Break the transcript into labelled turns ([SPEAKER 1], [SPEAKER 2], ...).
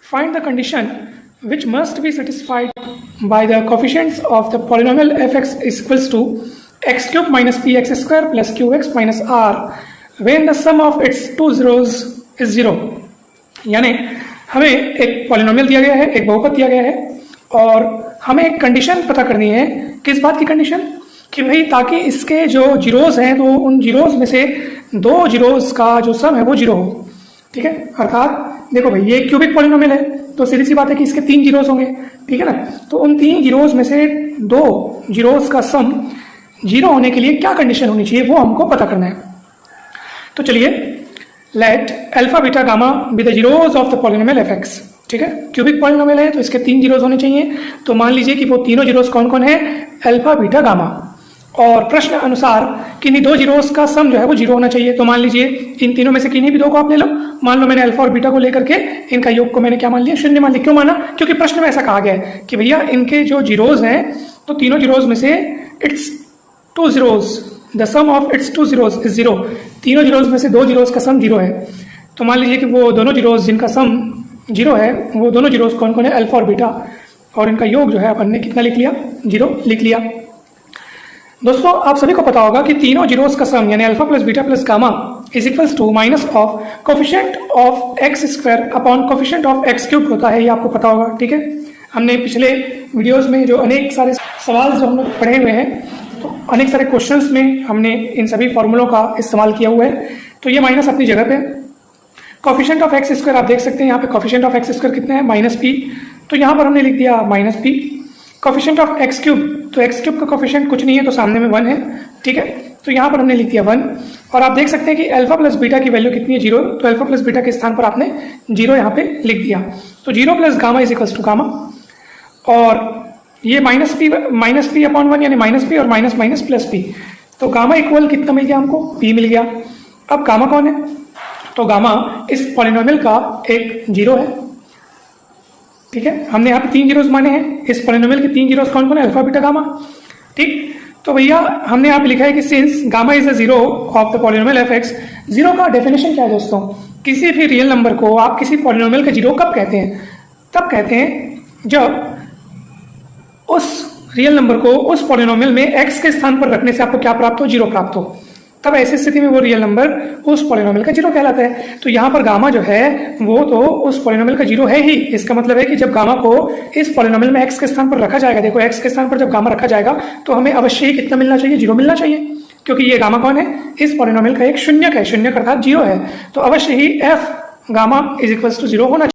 [SPEAKER 1] Find the condition which must be satisfied by the coefficients of the polynomial fx is equals to x cube minus px square plus qx minus r when the sum of its two zeros is 0। यानी हमें एक polynomial दिया गया है, एक बहुपद दिया गया है और हमें एक कंडीशन पता करनी है। किस बात की कंडीशन? कि भाई ताकि इसके जो जीरोस हैं तो उन जीरोस में से दो जीरोस का जो सम है वो 0 हो। ठीक है, अर्थात देखो भाई ये क्यूबिक पॉलिनोमियल है तो सीधी सी बात है कि इसके 3 जीरोस होंगे। ठीक है ना, तो उन 3 जीरोस में से 2 जीरोस का सम 0 होने के लिए क्या कंडीशन होनी चाहिए वो हमको पता करना है। तो चलिए, let alpha beta gamma be the zeros of the polynomial F x. ठीक है, क्यूबिक पॉलिनोमियल है तो इसके 3 जीरोस होने चाहिए। तो मान लीजिए कि वो तीनों जीरोस कौन कौन है? Alpha beta gamma. और प्रश्न अनुसार किन्हीं 2 जीरोस का सम जो है वो 0 होना चाहिए। तो मान लीजिए इन तीनों में से किन्हीं भी 2 को आप ले लो। मान लो मैंने अल्फा और बीटा को लेकर के इनका योग को मैंने क्या मान लिया? 0 मान लिया। क्यों माना? क्योंकि प्रश्न में ऐसा कहा गया है कि भैया इनके जो जीरोस हैं तो तीनों जीरोस में से its 2 zeros, the sum of its 2 zeros is 0। तीनों जीरोस में से 2 जीरोस का सम 0 है। तो मान लीजिए कि वो दोनों जीरोस जिनका सम 0 है वो दोनों जीरोस कौन कौन है? अल्फा और बीटा। और इनका योग जो है अपन ने कितना लिख लिया? 0 लिख लिया। दोस्तों आप सभी को पता होगा कि तीनों जीरोस का सम यानी alpha plus beta plus gamma is equals to minus of coefficient of X square upon coefficient of X cube होता है। ये आपको पता होगा। ठीक है, हमने पिछले वीडियोस में जो अनेक सारे सवाल जो हम लोग पढ़े हुए हैं तो अनेक सारे क्वेश्चंस में हमने इन सभी फॉर्मूलों का इस्तेमाल किया हुआ है। तो ये माइनस अपनी जगह पे। कोफिशिएंट ऑफ एक्स स्क्वायर आप देख सकते हैं यहाँ पे कोफिशिएंट ऑफ एक्स स्क्वायर कितना है? Minus P. तो यहाँ पर हमने लिख दिया minus P. Coefficient of X cube, तो एक्स क्यूब का कोफिशिएंट कुछ नहीं है तो सामने में 1 है। ठीक है, तो यहाँ पर हमने लिख दिया 1। और आप देख सकते हैं कि अल्फा प्लस बीटा की वैल्यू कितनी है? 0। तो अल्फा प्लस बीटा के स्थान पर आपने 0 यहाँ पे लिख दिया। तो 0 plus gamma is equals to gamma. और ये माइनस पी अपॉन 1 यानी माइनस पी और माइनस माइनस प्लस पी। तो गामा इक्वल कितना मिल गया हमको? पी मिल गया। अब गामा कौन है? तो गामा इस पॉलिनोमियल का एक 0 है। ठीक है, हमने यहाँ पे 3 जीरोस माने हैं। इस पॉलिनोमियल के 3 जीरोस कौन कौन है? Alpha beta gamma. ठीक, तो भैया हमने यहाँ पे लिखा है कि since gamma is a 0 of the polynomial F x. 0 का डेफिनेशन क्या है दोस्तों? किसी भी रियल नंबर को आप किसी पॉलिनोमियल का 0 कब कहते हैं? तब कहते हैं जब उस रियल नंबर को उस पॉलिनोमियल में एक्स के स्थान पर रखने से आपको क्या प्राप्त हो? 0 प्राप्त हो। तब ऐसी स्थिति में वो रियल नंबर उस पॉलिनोमियल का 0 कहलाता है। तो यहाँ पर गामा जो है वो तो उस पॉलिनोमियल का 0 है ही। इसका मतलब है कि जब गामा को इस पॉलिनोमियल में x के स्थान पर रखा जाएगा, देखो x के स्थान पर जब गामा रखा जाएगा तो हमें अवश्य ही कितना मिलना चाहिए? 0 मिलना चाहिए। क्योंकि ये गामा कौन है? इस पॉलिनोमियल का एक शून्यक है। शून्यक अर्थात 0 है। तो अवश्य ही f gamma is equals to 0 होना चाहिए।